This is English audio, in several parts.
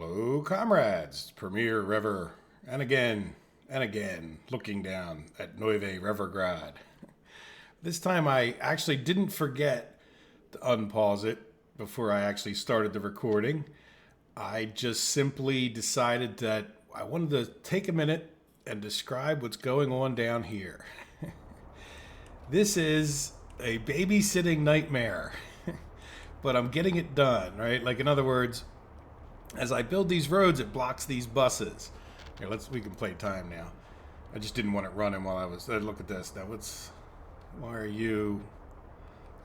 Hello, comrades. Premier Rever, and again, looking down at Neuve Revergrad. This time I actually didn't forget to unpause it before I actually started the recording. I just simply decided that I wanted to take a minute and describe what's going on down here. This is a babysitting nightmare, but I'm getting it done, right? Like, in other words, as I build these roads, it blocks these buses. Here, we can play time now. I just didn't want it running while I was, look at this. Now, why are you,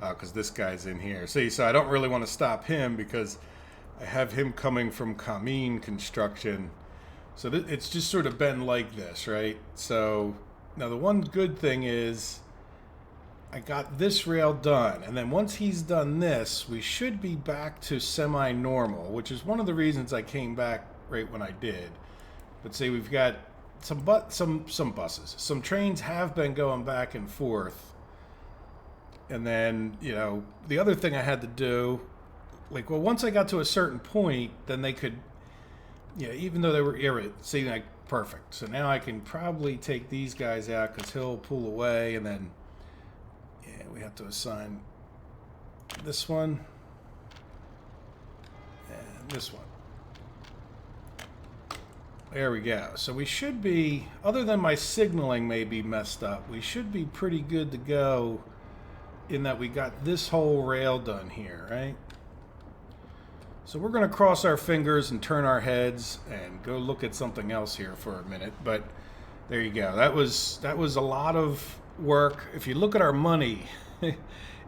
because this guy's in here. See, so I don't really want to stop him because I have him coming from Kameen construction. So it's just sort of been like this, right? So now the one good thing is I got this rail done, and then once he's done this, we should be back to semi-normal, which is one of the reasons I came back right when I did. But see, we've got some buses. Some trains have been going back and forth. And then, the other thing I had to do, once I got to a certain point, then they could, even though they were irritated, see, perfect. So now I can probably take these guys out because he'll pull away, and then we have to assign this one and this one. There we go. So we should be, other than my signaling may be messed up, we should be pretty good to go in that we got this whole rail done here, right? So we're going to cross our fingers and turn our heads and go look at something else here for a minute. But there you go. That was a lot of work. If you look at our money,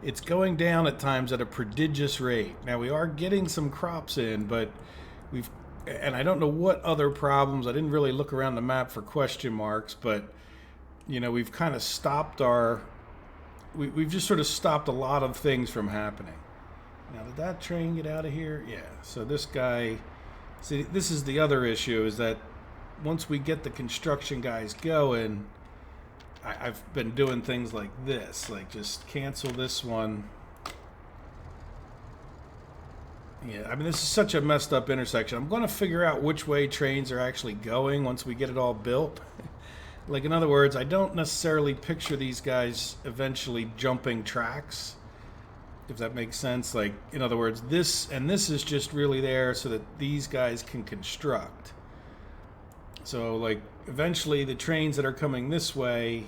it's going down at times at a prodigious rate. Now we are getting some crops in, but and I don't know what other problems. I didn't really look around the map for question marks, but we've kind of stopped we've just sort of stopped a lot of things from happening. Now, did that train get out of here? Yeah. So this guy, see, this is the other issue, is that once we get the construction guys going, I've been doing things like this, like just cancel this one. Yeah, I mean, this is such a messed up intersection. I'm going to figure out which way trains are actually going once we get it all built. In other words, I don't necessarily picture these guys eventually jumping tracks, if that makes sense. In other words, this is just really there so that these guys can construct. So, eventually the trains that are coming this way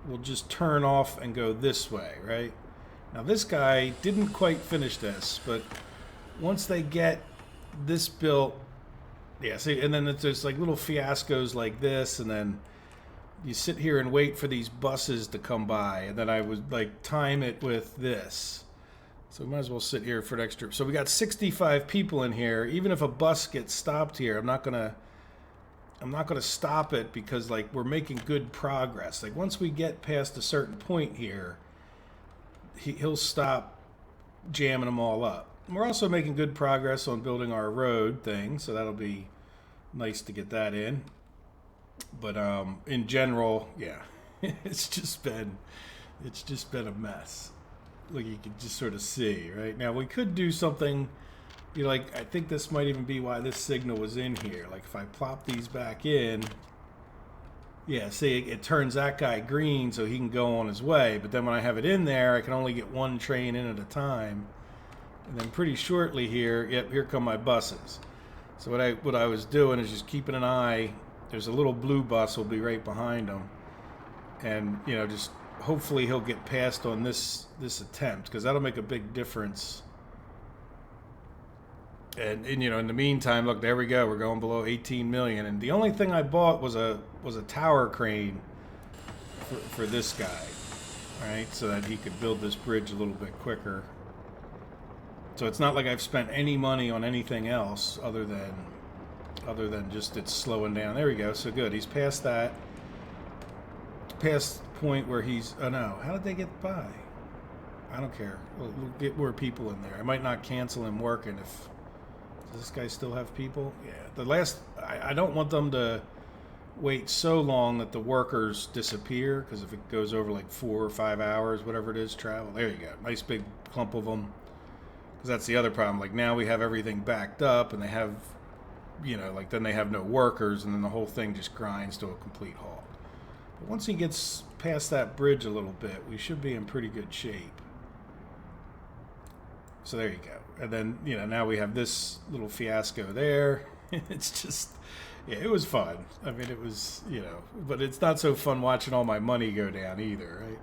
will just turn off and go this way, right? Now, this guy didn't quite finish this, but once they get this built, yeah, see, and then there's little fiascos like this, and then you sit here and wait for these buses to come by, and then I would time it with this. So we might as well sit here for an extra. So we got 65 people in here. Even if a bus gets stopped here, I'm not gonna stop it because we're making good progress. Once we get past a certain point here, he'll stop jamming them all up. And we're also making good progress on building our road thing, so that'll be nice to get that in. But in general, yeah, it's just been a mess. You can just sort of see right now. We could do something. I think this might even be why this signal was in here. If I plop these back in, yeah, see, it turns that guy green so he can go on his way. But then when I have it in there, I can only get one train in at a time. And then pretty shortly here, yep, here come my buses. So what I was doing is just keeping an eye. There's a little blue bus will be right behind him. And, just hopefully he'll get past on this attempt, because that'll make a big difference. And in the meantime, look, there we go. We're going below 18 million. And the only thing I bought was a tower crane for this guy, right? So that he could build this bridge a little bit quicker. So it's not like I've spent any money on anything else other than just it's slowing down. There we go. So good. He's past that. Past the point where he's... Oh, no. How did they get by? I don't care. We'll get more people in there. I might not cancel him working if... Does this guy still have people? Yeah. I don't want them to wait so long that the workers disappear, because if it goes over 4 or 5 hours, whatever it is, travel. There you go. Nice big clump of them. Because that's the other problem. Now we have everything backed up, and they have you know, like then they have no workers, and then the whole thing just grinds to a complete halt. But once he gets past that bridge a little bit, we should be in pretty good shape. So there you go. And then, you know, now we have this little fiasco there. It's just, yeah, it was fun. I mean, it was, you know, but it's not so fun watching all my money go down either, right?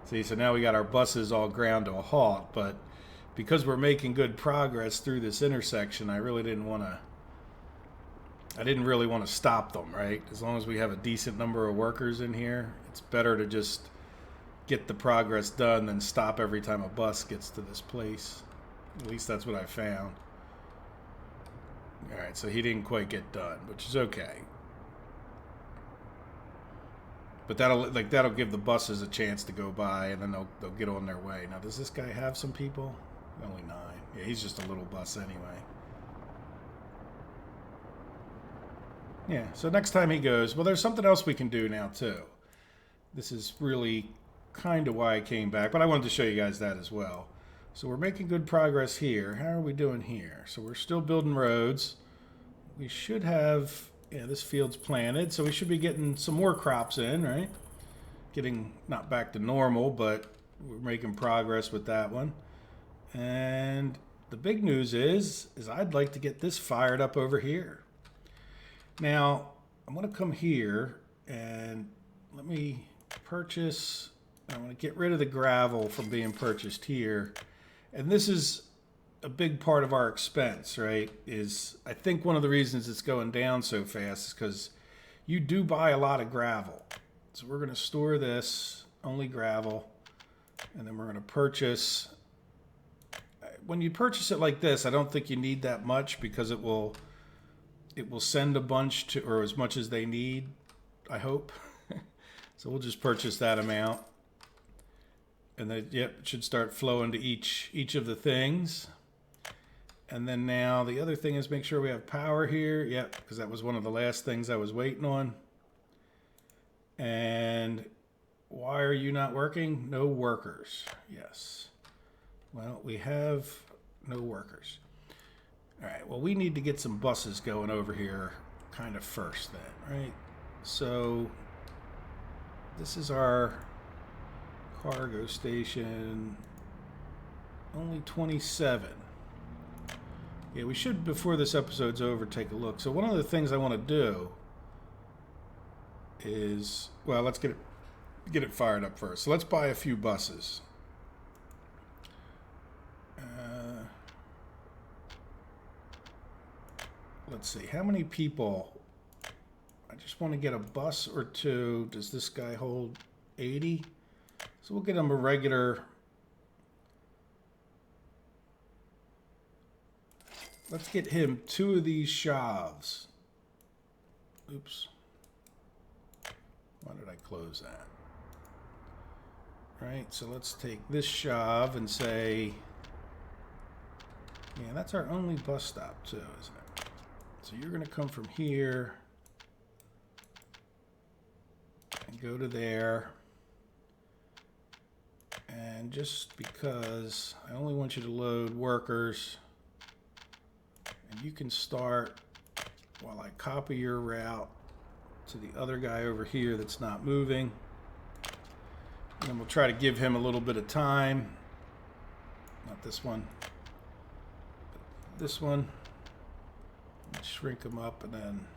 See, so now we got our buses all ground to a halt, but because we're making good progress through this intersection, I really didn't want to, I didn't really want to stop them, right? As long as we have a decent number of workers in here, it's better to just get the progress done than stop every time a bus gets to this place. At least that's what I found. All right, so he didn't quite get done, which is okay. But that'll give the buses a chance to go by, and then they'll get on their way. Now, does this guy have some people? Only 9. Yeah, he's just a little bus anyway. Yeah, so next time he goes, well, there's something else we can do now, too. This is really kind of why I came back, but I wanted to show you guys that as well. So we're making good progress here. How are we doing here? So we're still building roads. We should have, yeah, this field's planted, so we should be getting some more crops in, right? Getting not back to normal, but we're making progress with that one. And the big news is I'd like to get this fired up over here. Now, I'm going to come here and let me purchase, I'm going to get rid of the gravel from being purchased here. And this is a big part of our expense, right? Is I think one of the reasons it's going down so fast is because you do buy a lot of gravel. So we're going to store this, only gravel, and then we're going to purchase. When you purchase it like this, I don't think you need that much because it will send a bunch to, or as much as they need, I hope. So we'll just purchase that amount. And then, yep, it should start flowing to each of the things. And then now the other thing is make sure we have power here. Yep, because that was one of the last things I was waiting on. And why are you not working? No workers. Yes. Well, we have no workers. All right, well, we need to get some buses going over here kind of first then, right? So this is our cargo station, only 27. Yeah, we should, before this episode's over, take a look. So one of the things I want to do is, well, let's get it fired up first. So let's buy a few buses. Let's see, how many people? I just want to get a bus or two. Does this guy hold 80? So we'll get him a regular. Let's get him 2 of these shovs. Oops. Why did I close that? Right, so let's take this shove and say, yeah, that's our only bus stop too, isn't it? So you're going to come from here and go to there. And just because I only want you to load workers, and you can start while I copy your route to the other guy over here that's not moving. And then we'll try to give him a little bit of time. Not this one, but this one. Shrink him up, and then,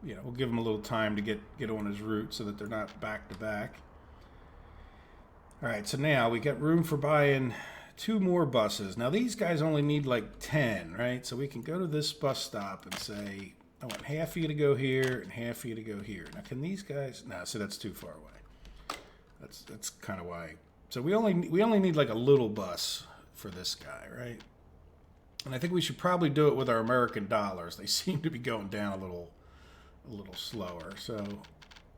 you know, we'll give him a little time to get on his route so that they're not back to back. All right, so now we got room for buying 2 more buses. Now these guys only need like 10, right? So we can go to this bus stop and say, I want half of you to go here and half of you to go here. Now can these guys? No, so that's too far away. That's kind of why. So we only need like a little bus for this guy, right? And I think we should probably do it with our American dollars. They seem to be going down a little slower. So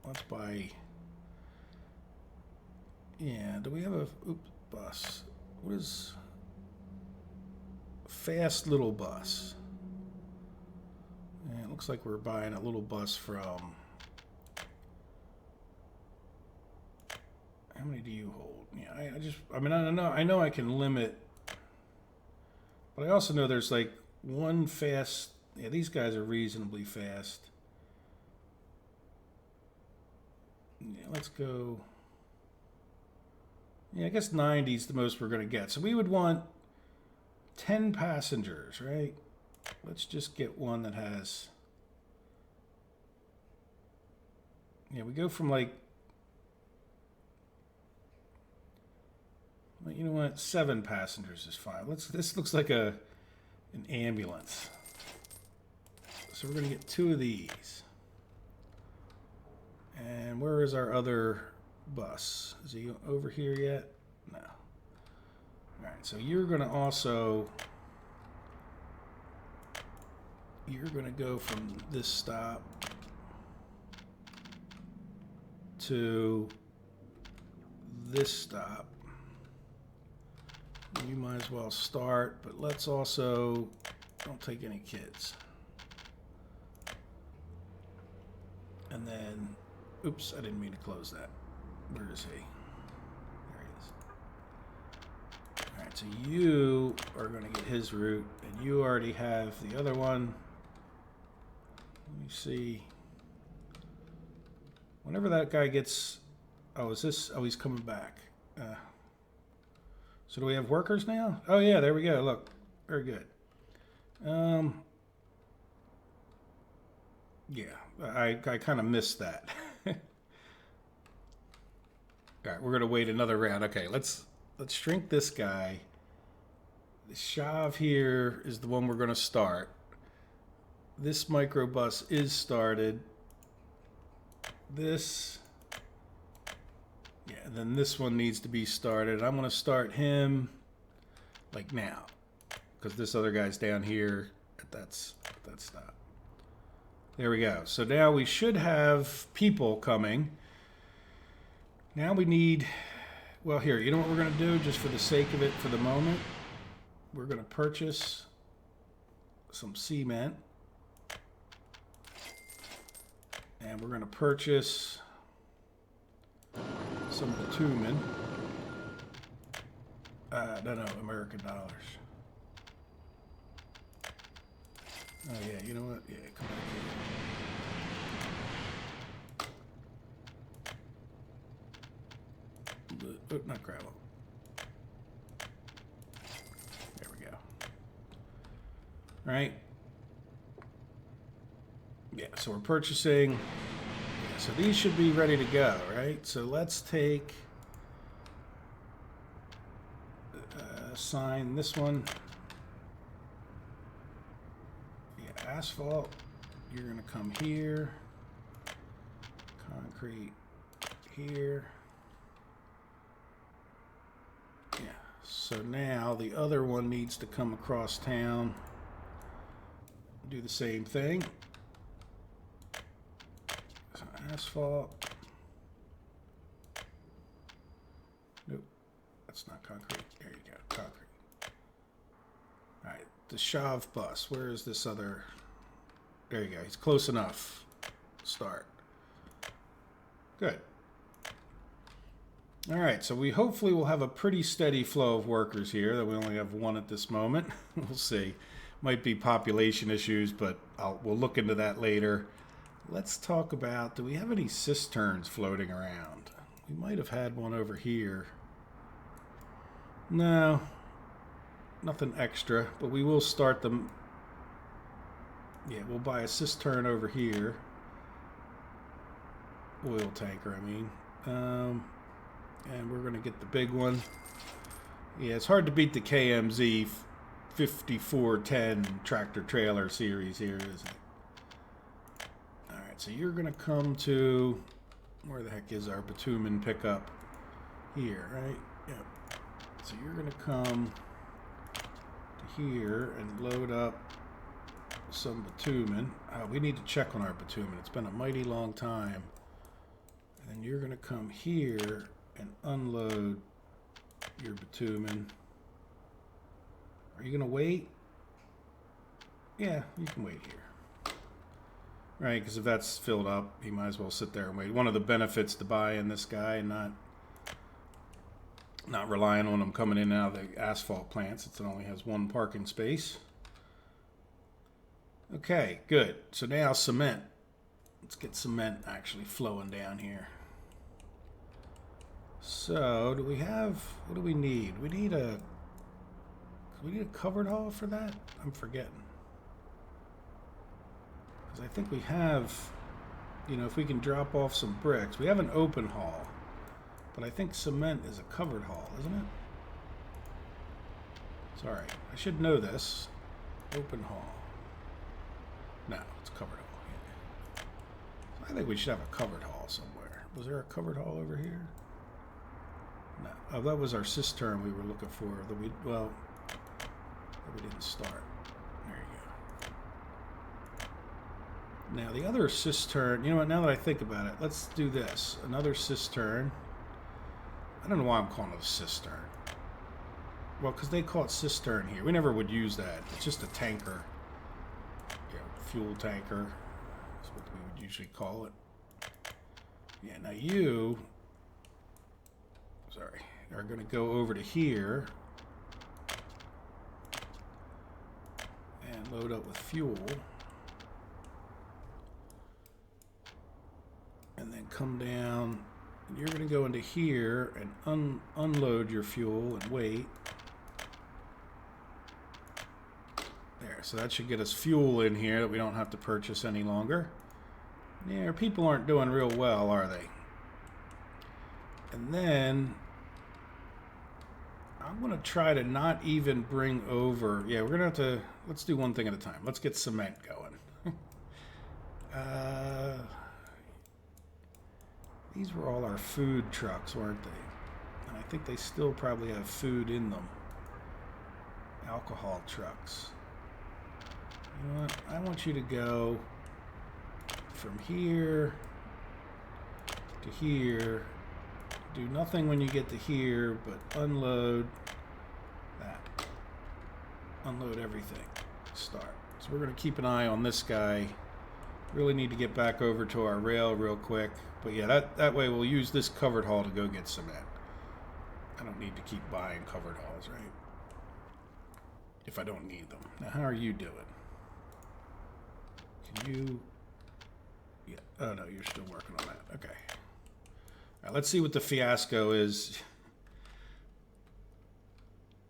let's buy. Yeah, do we have a bus? What is fast little bus? Yeah, it looks like we're buying a little bus from. How many do you hold? Yeah, I know I can limit. But I also know there's like one fast Yeah, these guys are reasonably fast. Yeah, let's go. Yeah, I guess 90 is the most we're going to get. So we would want 10 passengers, right? Let's just get one that has... Yeah, we go from like... Well, you know what? 7 passengers is fine. This looks like an ambulance. So we're going to get 2 of these. And where is our other bus? Is he over here yet? No. Alright, so you're going to also... You're going to go from this stop to this stop. You might as well start, but let's also... Don't take any kids. And then... Oops, I didn't mean to close that. Where is he? There he is. Alright, so you are going to get his route, and you already have the other one. Let me see. Whenever that guy gets... Oh, is this... Oh, he's coming back. So do we have workers now? Oh, yeah, there we go. Look. Very good. Yeah, I kind of missed that. All right, we're going to wait another round. Okay, let's shrink this guy. The Shav here is the one we're going to start. This microbus is started. This... Yeah, and then this one needs to be started. I'm going to start him like now, because this other guy's down here at that stop. There we go. So now we should have people coming. Now we need, well, here, you know what we're going to do just for the sake of it for the moment? We're going to purchase some cement. And we're going to purchase some bitumen. No, American dollars. Oh, yeah, you know what? Yeah, come back here. Oh, not gravel. There we go. All right. Yeah, so we're purchasing. Yeah, so these should be ready to go, right? So let's take... sign this one. Yeah, asphalt. You're going to come here. Concrete here. Yeah, so now the other one needs to come across town. Do the same thing. So asphalt. Nope, that's not concrete. There you go, concrete. All right, the Shav bus. Where is this other? There you go. He's close enough. Start. Good. All right, so we hopefully will have a pretty steady flow of workers here. That we only have one at this moment. We'll see. Might be population issues, but we'll look into that later. Let's talk about, do we have any cisterns floating around? We might have had one over here. No, nothing extra, but we will start them. Yeah, we'll buy a cistern over here. Oil tanker, I mean. And we're going to get the big one. Yeah, it's hard to beat the KMZ 5410 tractor trailer series here, isn't it? Alright, so you're going to come to... Where the heck is our bitumen pickup? Here, right? Yep. So you're going to come to here and load up some bitumen. We need to check on our bitumen. It's been a mighty long time. And then you're going to come here and unload your bitumen. Are you going to wait? Yeah, you can wait here. Right, because if that's filled up, you might as well sit there and wait. One of the benefits to buying this guy and not relying on them coming in and out of the asphalt plants, it only has one parking space. Okay, good. So now cement. Let's get cement actually flowing down here. So, do we have, what do we need? We need a covered haul for that? I'm forgetting. Because I think we have, you know, if we can drop off some bricks. We have an open haul. But I think cement is a covered haul, isn't it? Sorry, I should know this. Open haul. No, it's covered haul. Yeah. So I think we should have a covered haul somewhere. Was there a covered haul over here? No. Oh, that was our cistern we were looking for. That we didn't start. There you go. Now the other cistern. You know what? Now that I think about it, let's do this. Another cistern. I don't know why I'm calling it a cistern. Well, because they call it cistern here. We never would use that. It's just a tanker. Yeah, fuel tanker. That's what we would usually call it. Yeah, now you, sorry, are going to go over to here and load up with fuel. And then come down. And you're going to go into here and unload your fuel and wait. There, so that should get us fuel in here that we don't have to purchase any longer. Yeah, people aren't doing real well, are they? And then I'm going to try to not even bring over... Yeah, we're going to have to... Let's do one thing at a time. Let's get cement going. These were all our food trucks, weren't they? And I think they still probably have food in them. Alcohol trucks. You know what? I want you to go from here to here. Do nothing when you get to here, but unload that. Unload everything. Start. So we're going to keep an eye on this guy. Really need to get back over to our rail real quick. But yeah, that way we'll use this covered haul to go get cement. I don't need to keep buying covered hauls, right? If I don't need them. Now, how are you doing? Can you... Yeah. Oh, no, you're still working on that. Okay. All right, let's see what the fiasco is.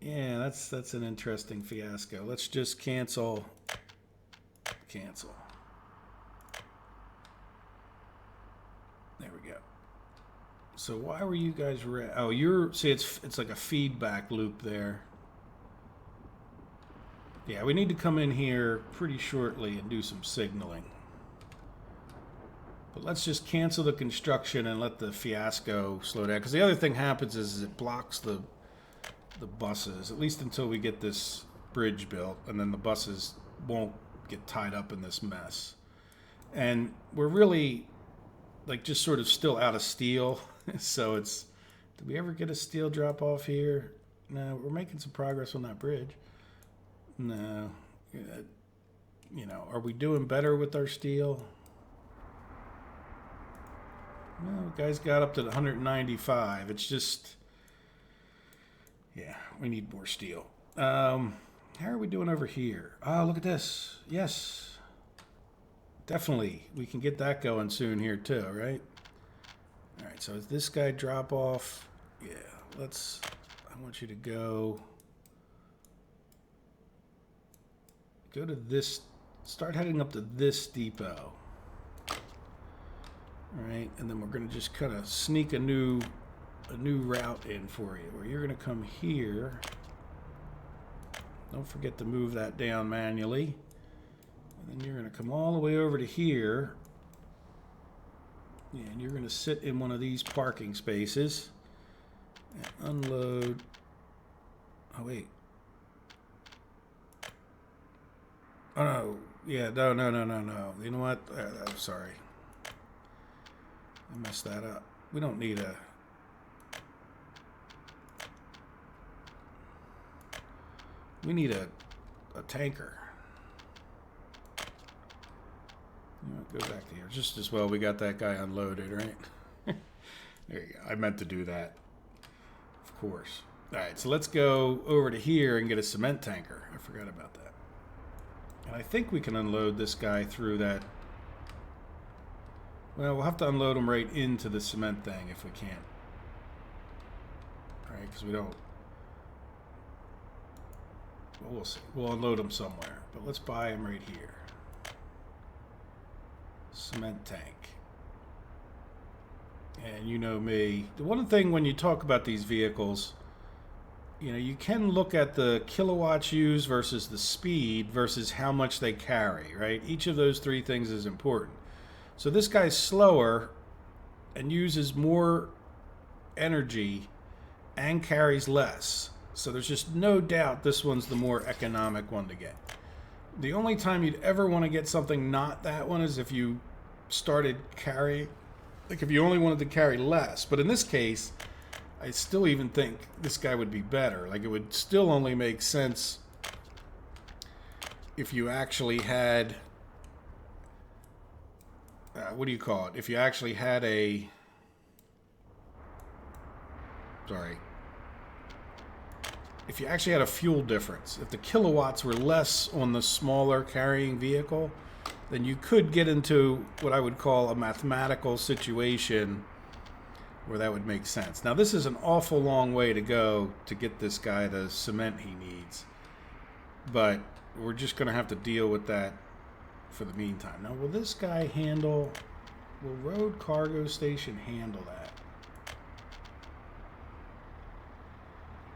Yeah, that's an interesting fiasco. Let's just cancel. Cancel. There we go. So why were you guys oh, you're... See, it's like a feedback loop there. Yeah, we need to come in here pretty shortly and do some signaling. But let's just cancel the construction and let the fiasco slow down. Because the other thing happens is it blocks the buses, at least until we get this bridge built. And then the buses won't get tied up in this mess. And we're really, like, just sort of still out of steel. So it's... Did we ever get a steel drop off here? No, we're making some progress on that bridge. No. You know, are we doing better with our steel? No, guys got up to 195. It's just... Yeah, we need more steel. How are we doing over here? Oh, look at this. Yes. Definitely. We can get that going soon here too, right? All right, so is this guy drop off? Yeah, let's... I want you to go to this... Start heading up to this depot. All right, and then we're going to just kind of sneak a new route in for you, where you're going to come here. Don't forget to move that down manually. And then you're going to come all the way over to here. Yeah, and you're going to sit in one of these parking spaces and unload. Oh, wait. Oh, no. Yeah, no. You know what? I'm sorry. I messed that up. We don't need a... We need a tanker. You know, go back to here. Just as well we got that guy unloaded, right? There you go. I meant to do that. Of course. All right, so let's go over to here and get a cement tanker. I forgot about that. And I think we can unload this guy through that. Well, we'll have to unload him right into the cement thing if we can. All right, because we don't. Well, we'll see. We'll unload him somewhere. But let's buy him right here. Cement tank. And you know me. The one thing when you talk about these vehicles, you know, you can look at the kilowatts used versus the speed versus how much they carry, right? Each of those three things is important. So this guy's slower and uses more energy and carries less. So there's just no doubt this one's the more economic one to get. The only time you'd ever want to get something not that one is if you started carrying, like if you only wanted to carry less. But in this case, I still even think this guy would be better. Like it would still only make sense if you actually had, what do you call it? If you actually had a, if you actually had a fuel difference. If the kilowatts were less on the smaller carrying vehicle, then you could get into what I would call a mathematical situation where that would make sense. Now this is an awful long way to go to get this guy the cement he needs, but we're just going to have to deal with that for the meantime. Now will this guy handle, will road cargo station handle that?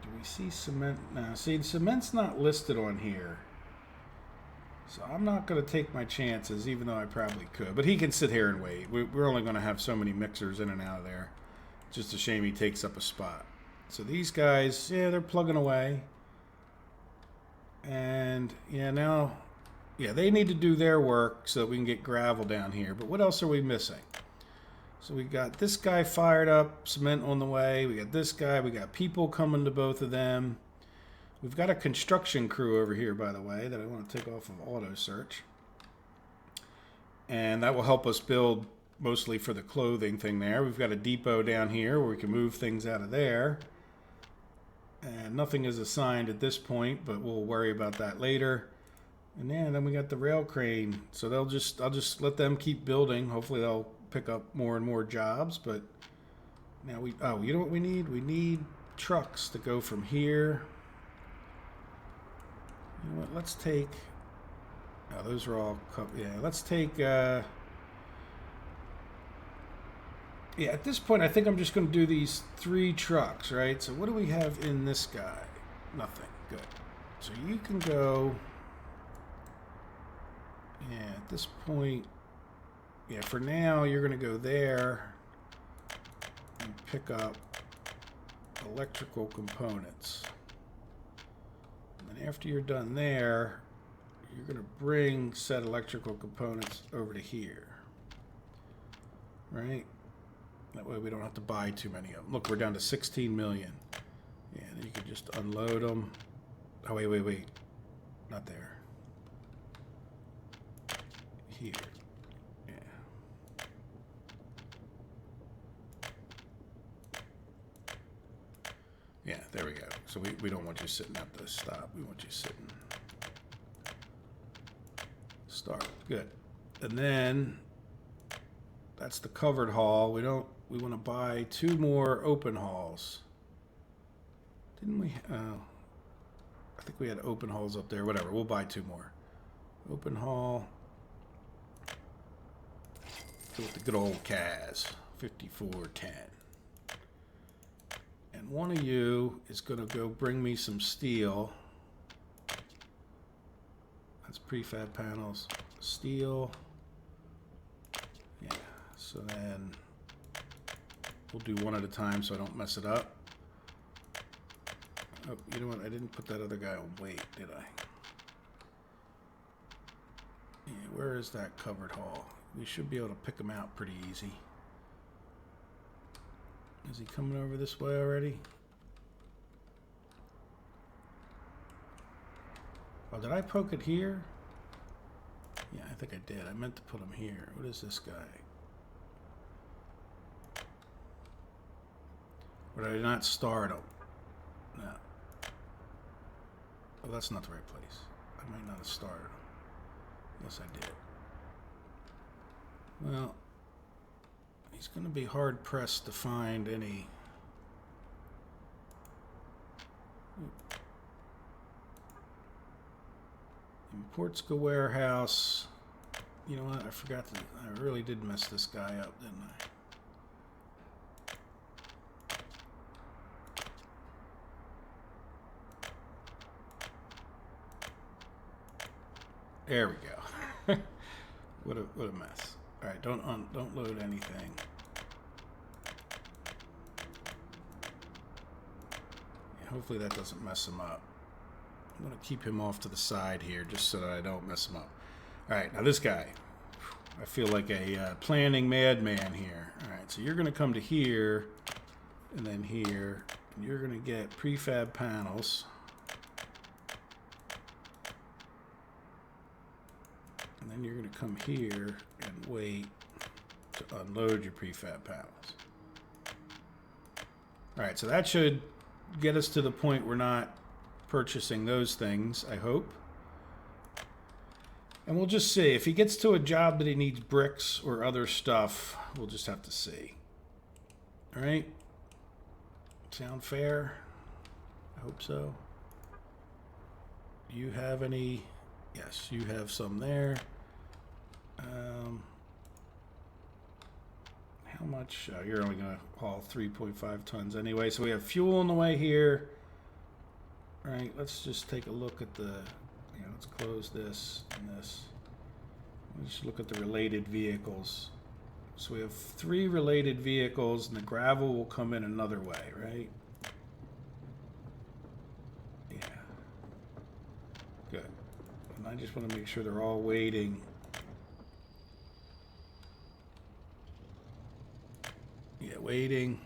Do we see cement? Now see, cement's not listed on here. So I'm not going to take my chances, even though I probably could. But he can sit here and wait. We're only going to have so many mixers in and out of there. Just a shame he takes up a spot. So these guys, yeah, they're plugging away. And, yeah, now, yeah, they need to do their work so that we can get gravel down here. But what else are we missing? So we got this guy fired up, cement on the way. We got this guy. We got people coming to both of them. We've got a construction crew over here, by the way, that I want to take off of auto search. And that will help us build mostly for the clothing thing there. We've got a depot down here where we can move things out of there. And nothing is assigned at this point, but we'll worry about that later. And then we got the rail crane. So I'll just let them keep building. Hopefully they'll pick up more and more jobs. But now you know what we need? We need trucks to go from here. You know what, let's take, oh, those are all, yeah, let's take, yeah, at this point, I think I'm just going to do these 3 trucks, right? So what do we have in this guy? Nothing. Good. So you can go, yeah, at this point, yeah, for now, you're going to go there and pick up electrical components. And after you're done there, you're going to bring said electrical components over to here. Right? That way we don't have to buy too many of them. Look, we're down to 16 million. Yeah, then you can just unload them. Oh, wait. Not there. Here. Yeah. Yeah, there we go. So we don't want you sitting at the stop. We want you sitting. Start. Good. And then that's the covered haul. We want to buy 2 more open hauls. Didn't we? I think we had open hauls up there. Whatever. We'll buy 2 more. Open haul. Go with the good old CAS. 5410. And one of you is going to go bring me some steel. That's prefab panels. Steel. Yeah. So then we'll do one at a time so I don't mess it up. Oh, you know what? I didn't put that other guy on weight, did I? Yeah, where is that covered haul? We should be able to pick him out pretty easy. Is he coming over this way already? Oh, did I poke it here? Yeah, I think I did. I meant to put him here. What is this guy? Or did I not start him? No. Oh, that's not the right place. I might not have started him. Yes, I did. Well, he's going to be hard pressed to find any. Importska warehouse. You know what? I forgot to. I really did mess this guy up, didn't I? There we go. what a mess. All right, don't load anything. Yeah, hopefully that doesn't mess him up. I'm going to keep him off to the side here just so that I don't mess him up. All right, now this guy. I feel like a planning madman here. All right, so you're going to come to here and then here. And you're going to get prefab panels. And then you're going to come here and wait to unload your prefab panels. All right, so that should get us to the point we're not purchasing those things, I hope. And we'll just see. If he gets to a job that he needs bricks or other stuff, we'll just have to see. All right? Sound fair? I hope so. Do you have any? Yes, you have some there. How much? You're only going to haul 3.5 tons anyway. So we have fuel on the way here. All right, let's just take a look at the, let's close this and this. Let's look at the related vehicles. So we have 3 related vehicles, and the gravel will come in another way, right? Yeah. Good. And I just want to make sure they're all waiting. Yeah, waiting.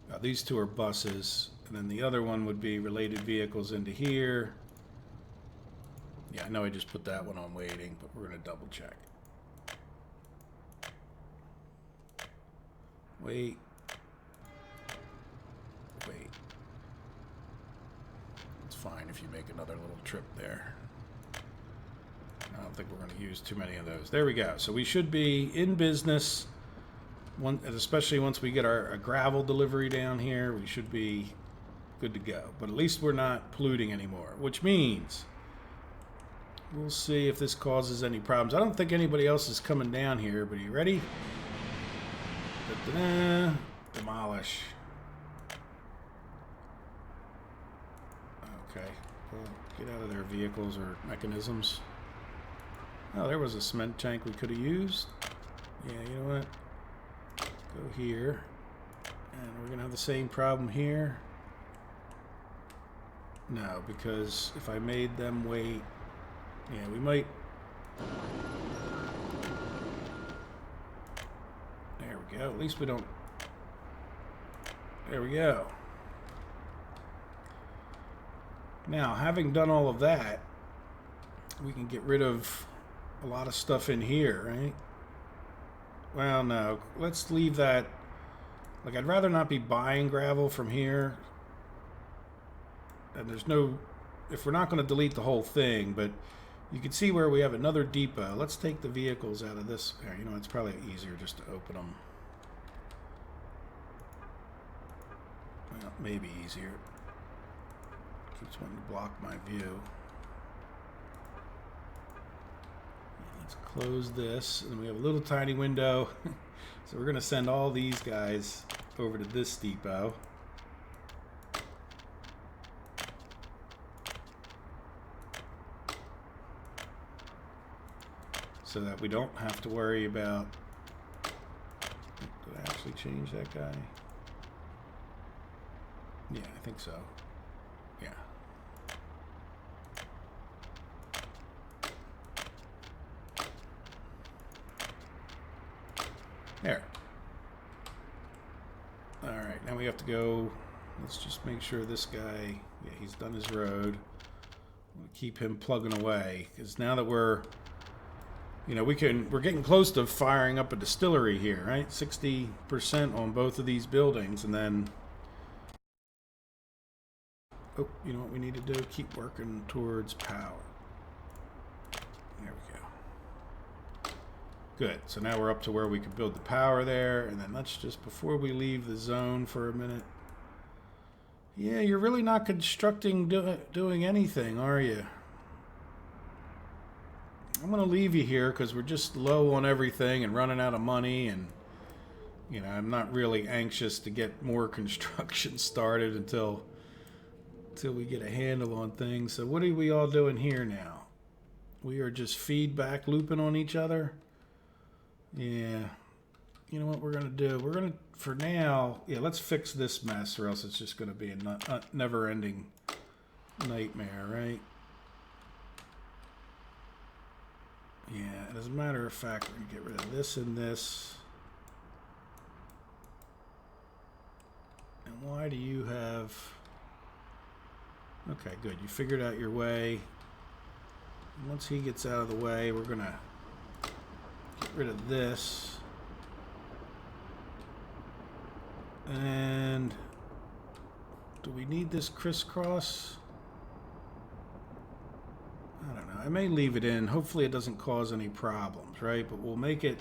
Now, these 2 are buses. And then the other one would be related vehicles into here. Yeah, I know I just put that one on waiting, but we're going to double check. Wait. Wait. It's fine if you make another little trip there. I don't think we're going to use too many of those. There we go. So we should be in business, especially once we get our gravel delivery down here. We should be good to go. But at least we're not polluting anymore, which means we'll see if this causes any problems. I don't think anybody else is coming down here, but are you ready? Da-da-da. Demolish. Okay. Well, get out of their vehicles or mechanisms. Oh, there was a cement tank we could have used. Yeah, you know what? Go here. And we're going to have the same problem here. No, because if I made them wait, yeah, we might. There we go. At least we don't. There we go. Now, having done all of that, we can get rid of a lot of stuff in here, right? Well, no. Let's leave that. Like, I'd rather not be buying gravel from here. And there's no, if we're not going to delete the whole thing, but you can see where we have another depot. Let's take the vehicles out of this. You know, it's probably easier just to open them. Well, maybe easier. Keeps wanting to block my view. Let's close this, and we have a little tiny window. So we're going to send all these guys over to this depot. So that we don't have to worry about. Did I actually change that guy? Yeah, I think so. Yeah. There. All right, now we have to go. Let's just make sure this guy, yeah, he's done his road. We'll keep him plugging away, because now that we're we're getting close to firing up a distillery here, right? 60% on both of these buildings, and then, oh, you know what we need to do? Keep working towards power. There we go. Good. So now we're up to where we can build the power there. And then let's just, before we leave the zone for a minute. Yeah, you're really not constructing, doing anything, are you? I'm going to leave you here because we're just low on everything and running out of money. And, you know, I'm not really anxious to get more construction started until we get a handle on things. So what are we all doing here now? We are just feedback looping on each other. Yeah. You know what we're going to do? We're going to, for now, yeah, let's fix this mess or else it's just going to be a never-ending nightmare, right? Yeah, as a matter of fact, we're going to get rid of this and this. And why do you have... Okay, good. You figured out your way. Once he gets out of the way, we're going to get rid of this. And do we need this crisscross? I don't know. I may leave it in. Hopefully it doesn't cause any problems, right? But we'll make it,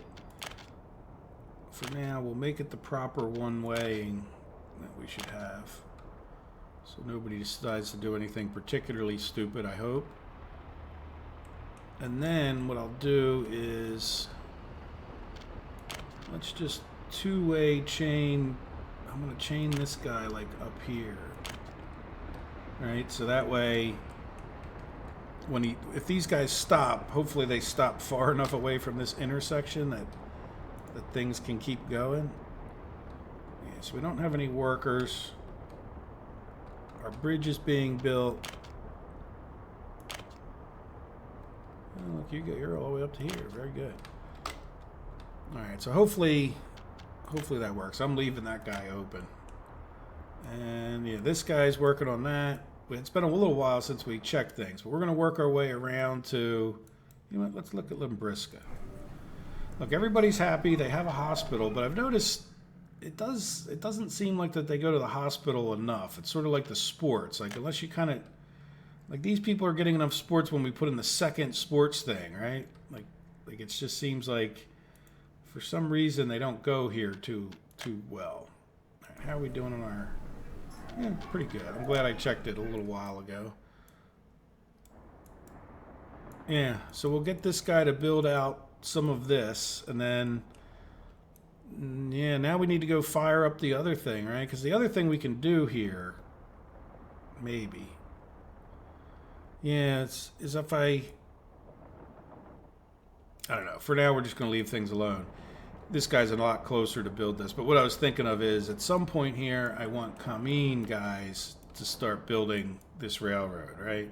for now, we'll make it the proper one-waying that we should have. So nobody decides to do anything particularly stupid, I hope. And then what I'll do is, let's just two-way chain. I'm going to chain this guy like up here. Right? So that way, when if these guys stop, hopefully they stop far enough away from this intersection that things can keep going. Yeah, so we don't have any workers. Our bridge is being built. Oh, look, you're all the way up to here. Very good. All right, so hopefully that works. I'm leaving that guy open. And yeah, this guy's working on that. It's been a little while since we checked things, but we're going to work our way around to, you know what, let's look at Limbriska. Look, everybody's happy. They have a hospital, but I've noticed it doesn't seem like that they go to the hospital enough. It's sort of like the sports. Like, unless you kind of, like, these people are getting enough sports when we put in the second sports thing, right? Like it just seems like for some reason they don't go here too well. All right, how are we doing on our... Yeah, pretty good. I'm glad I checked it a little while ago. Yeah, so we'll get this guy to build out some of this, and then... Yeah, now we need to go fire up the other thing, right? Because the other thing we can do here... Maybe. Yeah, is if I don't know. For now, we're just going to leave things alone. This guy's a lot closer to build this. But what I was thinking of is, at some point here, I want Kameen guys to start building this railroad, right?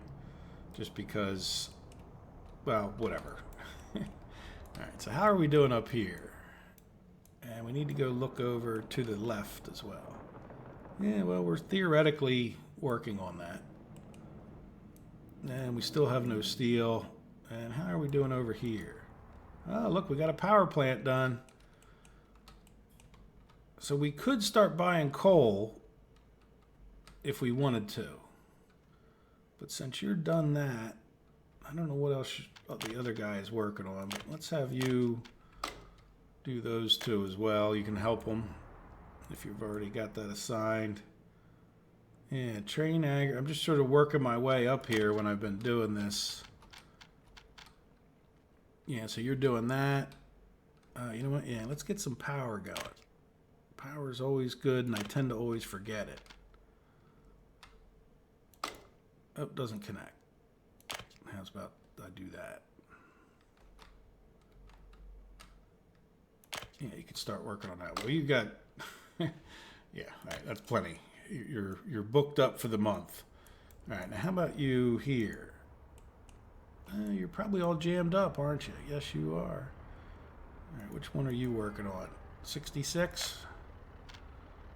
Just because, well, whatever. All right, so how are we doing up here? And we need to go look over to the left as well. Yeah, well, we're theoretically working on that. And we still have no steel. And how are we doing over here? Oh, look, we got a power plant done. So we could start buying coal if we wanted to. But since you're done that, I don't know what else the other guy is working on. But let's have you do those two as well. You can help them if you've already got that assigned. Yeah, train ag. I'm just sort of working my way up here when I've been doing this. Yeah, so you're doing that. You know what? Yeah, let's get some power going. Power is always good, and I tend to always forget it. Oh, doesn't connect. How's about I do that? Yeah, you can start working on that. Well, you got... yeah, all right, that's plenty. You're booked up for the month. All right, now how about you here? You're probably all jammed up, aren't you? Yes, you are. All right, which one are you working on? 66?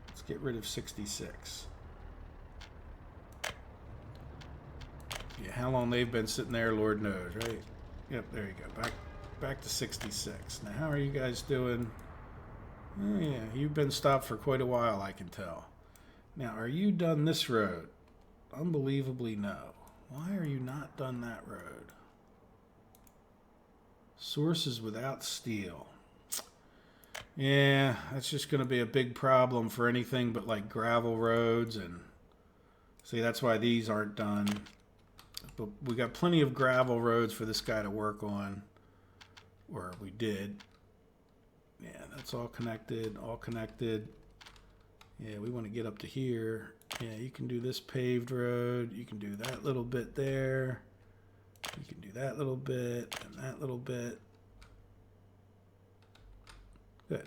Let's get rid of 66. Yeah, how long they've been sitting there, Lord knows, right? Yep, there you go. Back to 66. Now, how are you guys doing? Oh, yeah, you've been stopped for quite a while, I can tell. Now, are you done this road? Unbelievably no. Why are you not done that road? Sources without steel. Yeah, that's just going to be a big problem for anything but like gravel roads. And see, that's why these aren't done. But we got plenty of gravel roads for this guy to work on. Or we did. Yeah, that's all connected, all connected. Yeah, we want to get up to here. Yeah, you can do this paved road. You can do that little bit there. You can do that little bit and that little bit. Good.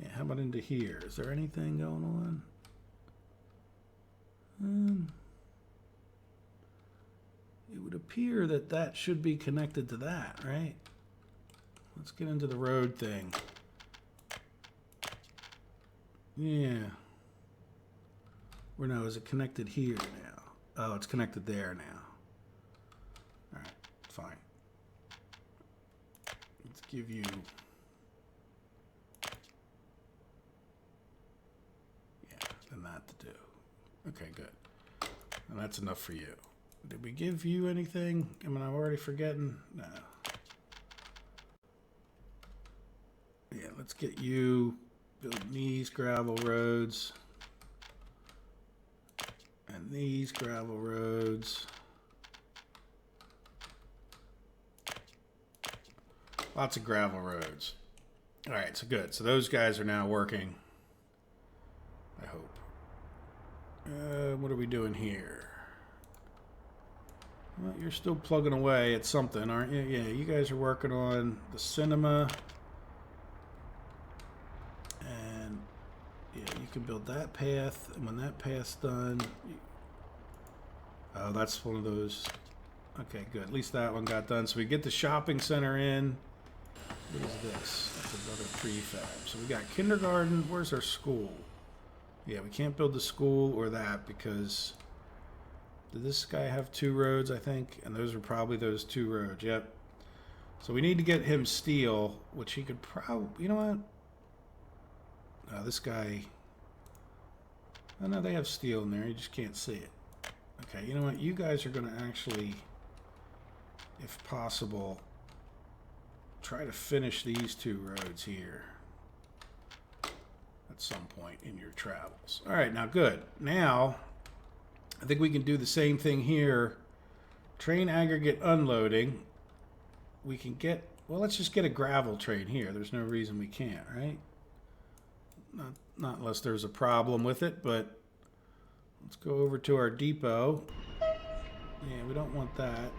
Yeah, how about into here? Is there anything going on? It would appear that that should be connected to that, right? Let's get into the road thing. Yeah. Or no, is it connected here now? Oh, it's connected there now. All right, fine. Let's give you... yeah, then that to do. Okay, good. And that's enough for you. Did we give you anything? I mean, I'm already forgetting. No. Yeah, let's get you building these gravel roads. And these gravel roads. Lots of gravel roads. All right, so good. So those guys are now working. I hope. What are we doing here? Well, you're still plugging away at something, aren't you? Yeah, you guys are working on the cinema. And yeah, you can build that path. And when that path's done... oh, that's one of those... okay, good. At least that one got done. So we get the shopping center in. What is this? That's another prefab. So we got kindergarten. Where's our school? Yeah, we can't build the school or that because... did this guy have 2 roads, I think? And those are probably those 2 roads. Yep. So we need to get him steel, which he could probably... you know what? No, this guy... oh, no, they have steel in there. You just can't see it. Okay, you know what? You guys are going to actually, if possible, try to finish these 2 roads here at some point in your travels. All right, now good. Now... I think we can do the same thing here. Train aggregate unloading. We can get... well, let's just get a gravel train here. There's no reason we can't, right? Not unless there's a problem with it, but let's go over to our depot. Yeah, we don't want that.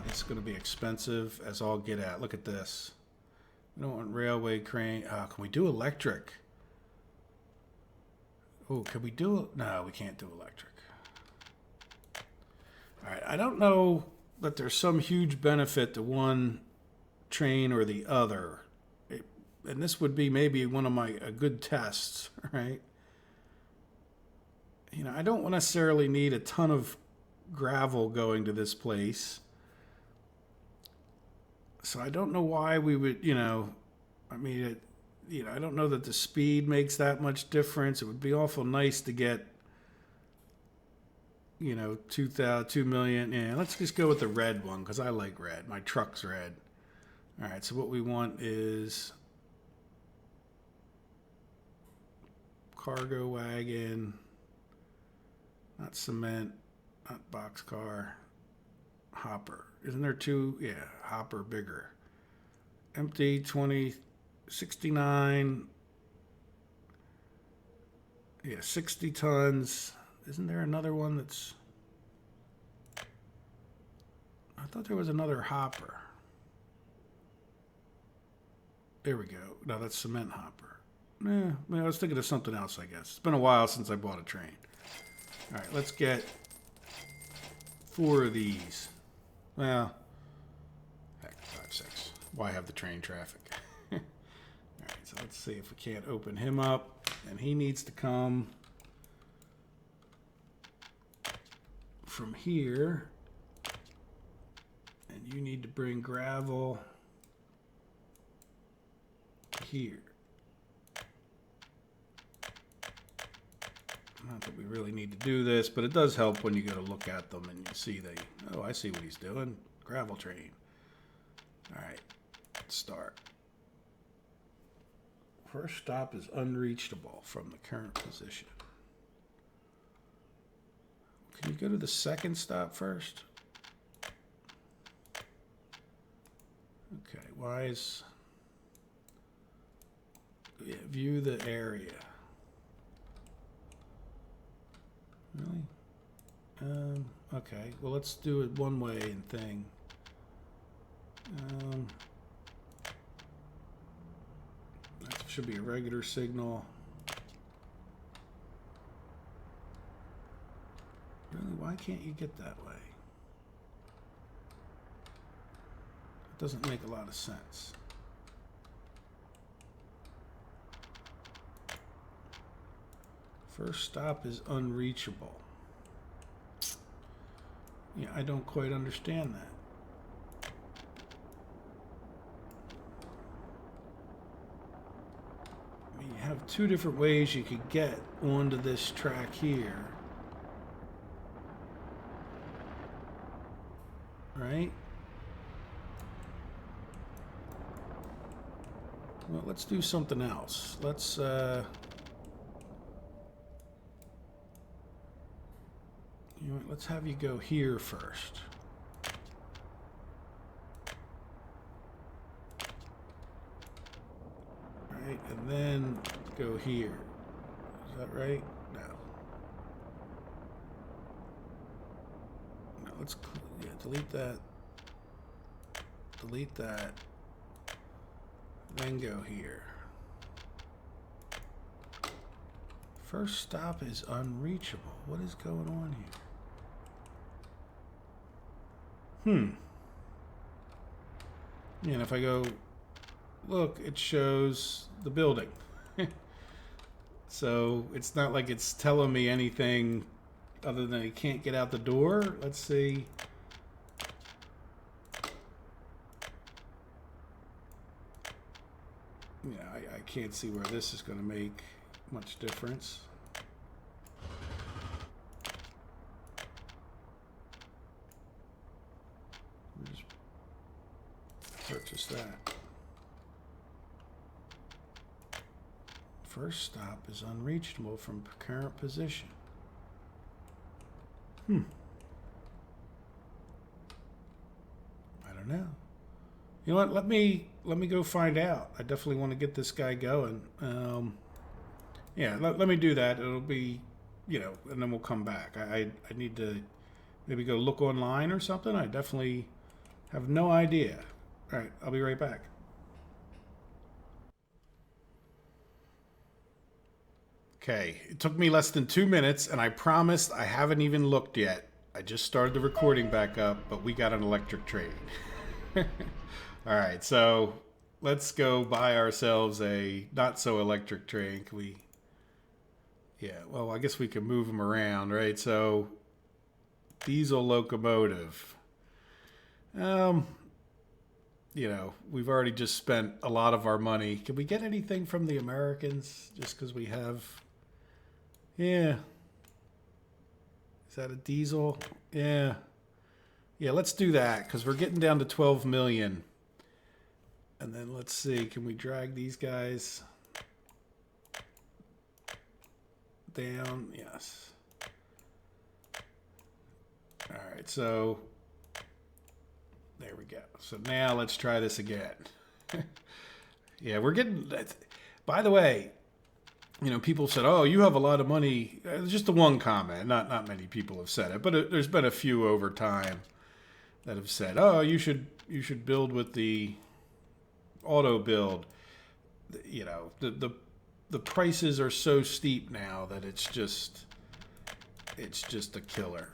This is going to be expensive as all get at. Look at this. We don't want railway crane. Can we do electric? Oh, can we do... no, we can't do electric. All right, I don't know that there's some huge benefit to one train or the other. And this would be maybe one of my good tests, right? You know, I don't necessarily need a ton of gravel going to this place. So I don't know why we would, you know, I mean, you know, I don't know that the speed makes that much difference. It would be awful nice to get, you know, 2 million. Yeah, let's just go with the red one because I like red. My truck's red. All right, so what we want is cargo wagon, not cement, not boxcar, hopper. Isn't there 2? Yeah, hopper bigger. Empty 69. Yeah, 60 tons. Isn't there another one that's... I thought there was another hopper. There we go. No, that's cement hopper. I mean, I was thinking of something else, I guess. It's been a while since I bought a train. All right, let's get 4 of these. Well, heck, 5, 6. Why have the train traffic? All right, so let's see if we can't open him up. And he needs to come from here. And you need to bring gravel here. Not that we really need to do this, but it does help when you go to look at them and you see oh, I see what he's doing. Gravel train. All right, let's start. First stop is unreachable from the current position. Can you go to the second stop first? Okay, why is... Yeah, view the area. Really? Okay, well, let's do it one way and thing. That should be a regular signal. Really, why can't you get that way? It doesn't make a lot of sense. First stop is unreachable. Yeah, I don't quite understand that. I mean, you have two different ways you could get onto this track here. Right? Well, let's do something else. Let's, you know what, let's have you go here first. Right, and then go here. Is that right? No. No, let's, yeah, delete that. Delete that. Then go here. First stop is unreachable. What is going on here? And if I go, look, it shows the building. So it's not like it's telling me anything other than it can't get out the door. Let's see. Yeah, I can't see where this is going to make much difference. Just purchase that. First stop is unreachable from current position. I don't know. You know what? Let me go find out. I definitely want to get this guy going. Yeah, let me do that. It'll be, you know, and then we'll come back. I need to maybe go look online or something. I definitely have no idea. All right, I'll be right back. Okay, it took me less than 2 minutes, and I promised I haven't even looked yet. I just started the recording back up, but we got an electric train. All right, so let's go buy ourselves a not-so-electric train. Can we... Yeah, well, I guess we can move them around, right? So, diesel locomotive. You know, we've already just spent a lot of our money. Can we get anything from the Americans just because we have... Yeah. Is that a diesel? Yeah. Yeah, let's do that because we're getting down to 12 million. And then let's see, can we drag these guys down? Yes. All right, so there we go. So now let's try this again. Yeah, we're getting, by the way, you know, people said, oh, you have a lot of money. Just the one comment, not many people have said it, but there's been a few over time that have said, oh, you should build with the auto build. You know, the prices are so steep now that it's just a killer.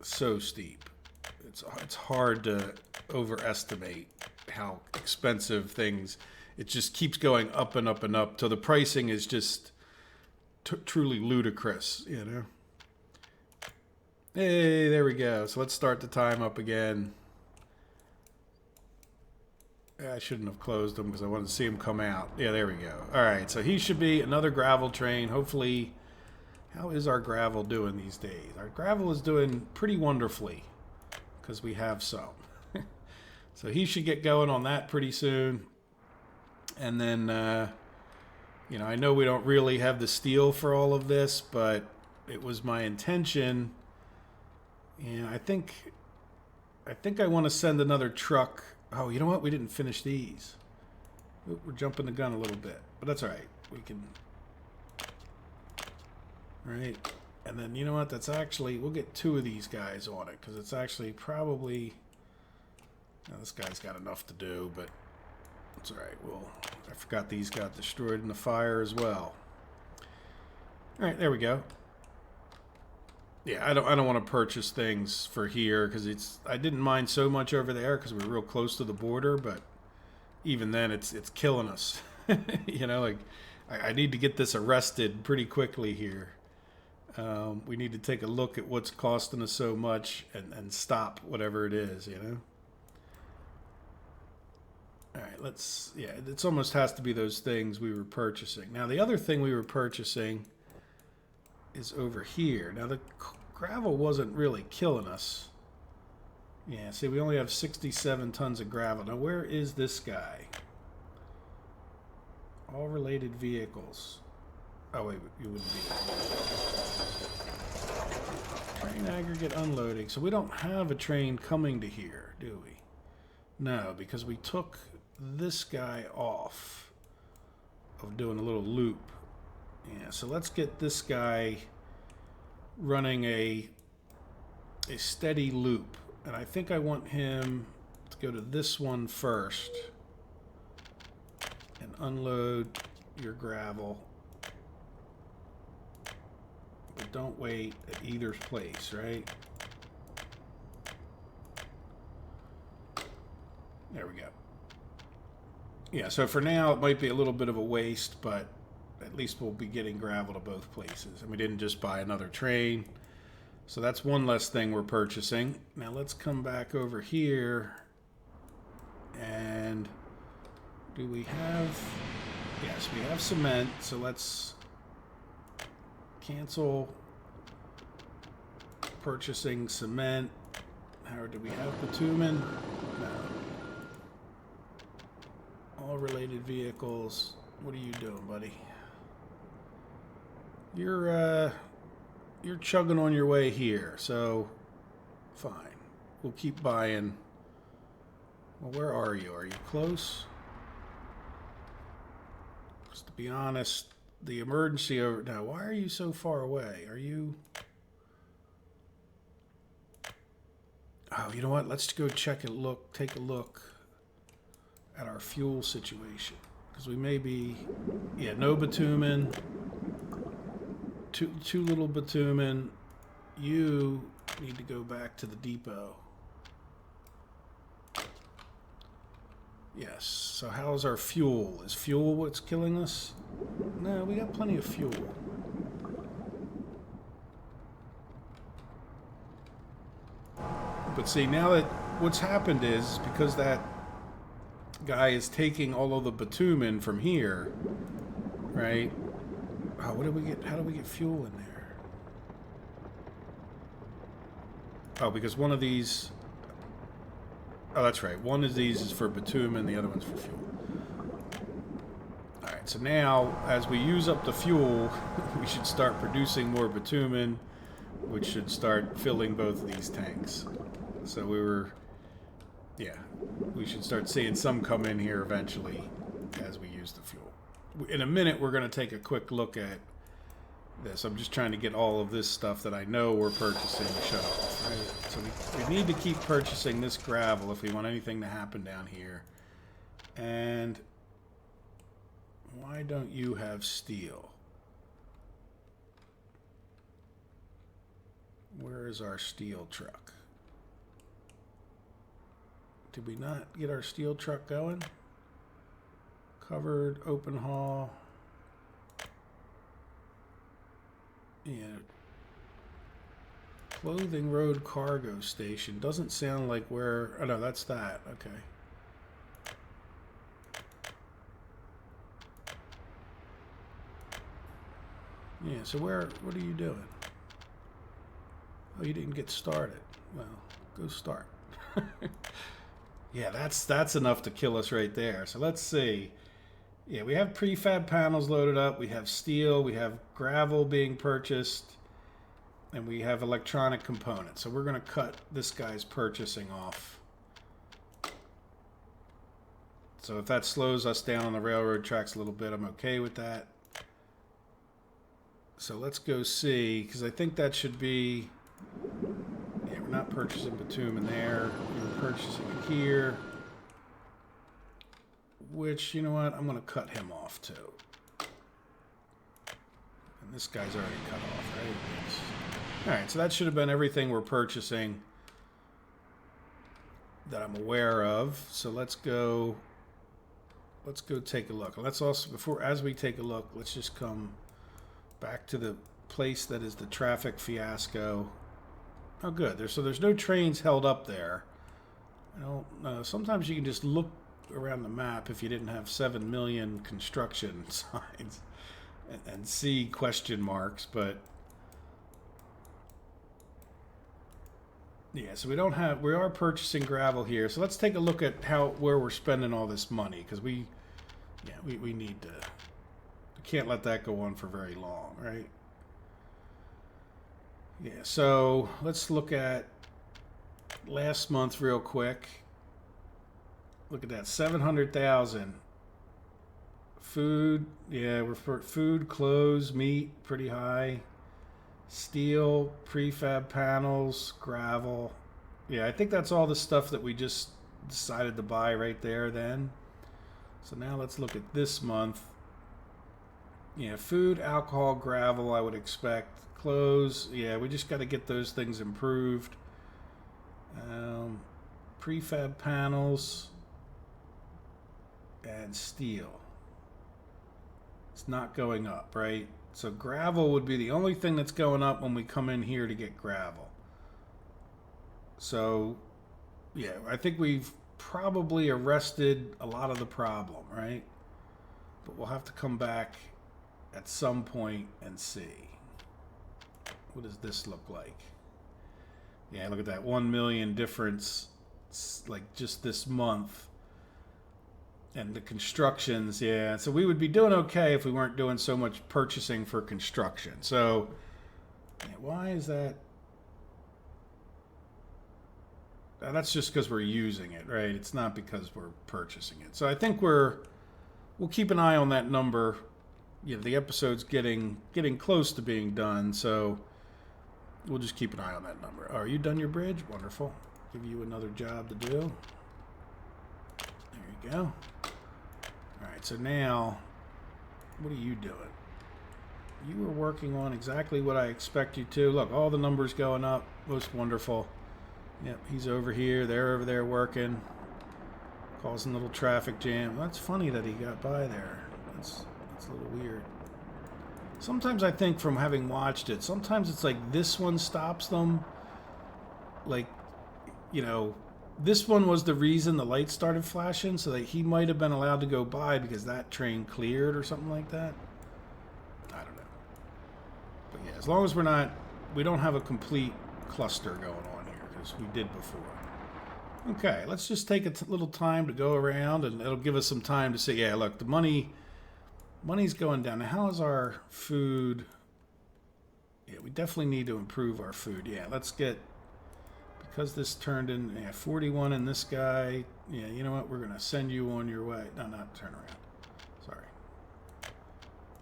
So steep. It's hard to overestimate how expensive things. It just keeps going up and up and up till the pricing is just truly ludicrous, you know. Hey, there we go. So let's start the time up again. I shouldn't have closed them because I wanted to see him come out. Yeah, there we go. All right, so he should be another gravel train. Hopefully How is our gravel doing these days? Our gravel is doing pretty wonderfully because we have some. So he should get going on that pretty soon. And then, you know, I know we don't really have the steel for all of this, but it was my intention. Yeah, I think I want to send another truck. Oh, you know what? We didn't finish these. We're jumping the gun a little bit, but that's all right. We can. Right, and then you know what? That's actually, we'll get 2 of these guys on it because it's actually probably. Now this guy's got enough to do, but it's all right. Well, I forgot these got destroyed in the fire as well. All right, there we go. Yeah, I don't want to purchase things for here because I didn't mind so much over there because we're real close to the border, but even then it's killing us. You know, like I need to get this arrested pretty quickly here. We need to take a look at what's costing us so much and stop whatever it is, you know. All right, let's, yeah, it almost has to be those things we were purchasing. Now, the other thing we were purchasing is over here. Now, the gravel wasn't really killing us. Yeah, see, we only have 67 tons of gravel. Now, where is this guy? All related vehicles. Oh, wait, you wouldn't be there. Train aggregate unloading. So we don't have a train coming to here, do we? No, because we took this guy off of doing a little loop. Yeah, so let's get this guy running a steady loop. And I think I want him to go to this one first and unload your gravel. But don't wait at either place, right? There we go. Yeah, so for now it might be a little bit of a waste, but at least we'll be getting gravel to both places. And we didn't just buy another train. So that's one less thing we're purchasing. Now let's come back over here. And do we have... Yes, we have cement. So let's cancel purchasing cement. How do we have bitumen? No. All related vehicles. What are you doing, buddy? You're chugging on your way here, so fine. We'll keep buying. Well, where are you? Are you close? Because to be honest, the emergency over... Now, why are you so far away? Are you... Oh, you know what? Let's go check and look. Take a look at our fuel situation. Because we may be... Yeah, no bitumen. Too little bitumen. You need to go back to the depot. Yes. So how's our fuel? Is fuel what's killing us? No, we got plenty of fuel. But see, now that what's happened is because that guy is taking all of the bitumen from here, right? Oh, what did we get? How do we get fuel in there? Oh, because one of these... Oh, that's right. One of these is for bitumen, the other one's for fuel. Alright, so now, as we use up the fuel, we should start producing more bitumen, which should start filling both of these tanks. So we were... Yeah, we should start seeing some come in here eventually as we use the fuel. In a minute, we're going to take a quick look at this. I'm just trying to get all of this stuff that I know we're purchasing shut off. Right? So we need to keep purchasing this gravel if we want anything to happen down here. And why don't you have steel? Where is our steel truck? Did we not get our steel truck going? Covered, open haul. Yeah. Clothing road cargo station. Doesn't sound like where... Oh, no, that's that. Okay. Yeah, so what are you doing? Oh, you didn't get started. Well, go start. Yeah, that's enough to kill us right there. So let's see. Yeah, we have prefab panels loaded up. We have steel. We have gravel being purchased. And we have electronic components. So we're going to cut this guy's purchasing off. So if that slows us down on the railroad tracks a little bit, I'm okay with that. So let's go see, because I think that should be... Yeah, we're not purchasing bitumen there. We're purchasing it here. Which, you know what? I'm going to cut him off too. And this guy's already cut off, right? Yes. Alright, so that should have been everything we're purchasing that I'm aware of. So let's go take a look. Let's also, as we take a look, let's just come back to the place that is the traffic fiasco. Oh, good. So there's no trains held up there. I don't know. Sometimes you can just look around the map if you didn't have 7 million construction signs and see question marks, but yeah, so we are purchasing gravel here. So let's take a look at where we're spending all this money, because we need to, we can't let that go on for very long, right? Yeah, so let's look at last month real quick. Look at that, 700,000. Food, yeah, we're for food, clothes, meat, pretty high. Steel, prefab panels, gravel. Yeah, I think that's all the stuff that we just decided to buy right there then. So now let's look at this month. Yeah, food, alcohol, gravel, I would expect. Clothes, yeah, we just got to get those things improved. Prefab panels and steel. It's not going up, right? So gravel would be the only thing that's going up when we come in here to get gravel. So, yeah, I think we've probably arrested a lot of the problem, right? But we'll have to come back at some point and see. What does this look like? Yeah, look at that 1 million difference, like just this month. And the constructions, yeah. So we would be doing okay if we weren't doing so much purchasing for construction. So, yeah, why is that? That's just because we're using it, right? It's not because we're purchasing it. So I think we'll keep an eye on that number. You know, the episode's getting close to being done, so we'll just keep an eye on that number. Are you done your bridge? Wonderful. Give you another job to do. There you go. Alright, so now, what are you doing? You were working on exactly what I expect you to. Look, all the numbers going up. Most wonderful. Yep, he's over here. They're over there working. Causing a little traffic jam. Well, that's funny that he got by there. That's a little weird. Sometimes I think from having watched it, sometimes it's like this one stops them. Like, you know, this one was the reason the lights started flashing, so that he might have been allowed to go by because that train cleared or something like that. I don't know. But yeah, as long as we don't have a complete cluster going on here, because we did before. Okay, let's just take a little time to go around, and it'll give us some time to say, yeah, look, the money's going down. Now, how is our food? Yeah, we definitely need to improve our food. Yeah, let's get, because this turned in 41 in this guy. Yeah, you know what? We're going to send you on your way. No, not turn around. Sorry.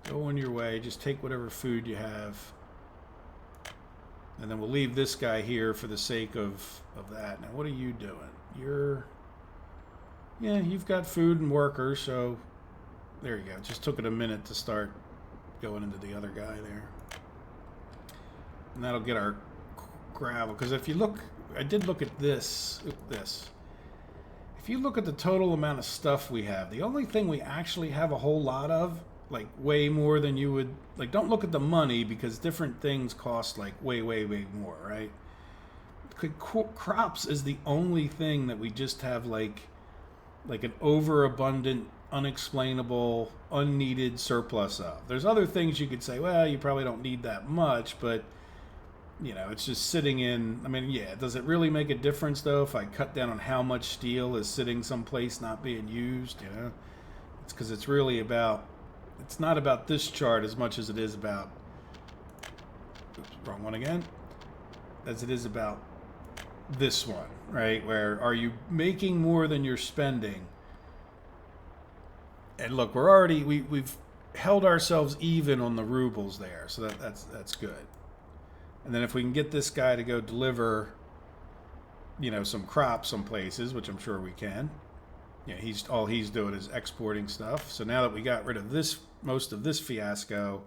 Go on your way. Just take whatever food you have. And then we'll leave this guy here for the sake of that. Now, what are you doing? You've got food and workers, so there you go. It just took it a minute to start going into the other guy there. And that'll get our gravel. Because if you look, I did look at this. If you look at the total amount of stuff we have, the only thing we actually have a whole lot of, like way more than you would, like don't look at the money because different things cost like way more, right? Crops is the only thing that we just have like an overabundant unexplainable, unneeded surplus of. There's other things you could say, well, you probably don't need that much, but you know, it's just sitting in. I mean, yeah, does it really make a difference though if I cut down on how much steel is sitting someplace not being used? You know, it's because it's really about. It's not about this chart as much as it is about. Oops, wrong one again. As it is about this one, right? Where are you making more than you're spending? And look, we're already we've held ourselves even on the rubles there, so that's good. And then if we can get this guy to go deliver, you know, some crops some places, which I'm sure we can. Yeah, he's doing is exporting stuff. So now that we got rid of this, most of this fiasco,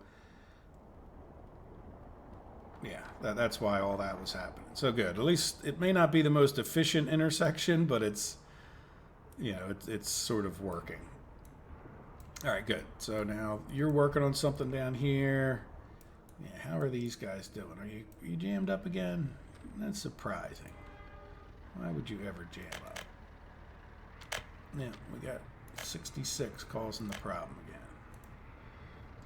yeah, that's why all that was happening. So good. At least it may not be the most efficient intersection, but it's, you know, it's sort of working. All right, good. So now you're working on something down here. Yeah, how are these guys doing? Are you jammed up again? That's surprising. Why would you ever jam up? Yeah, we got 66 causing the problem again.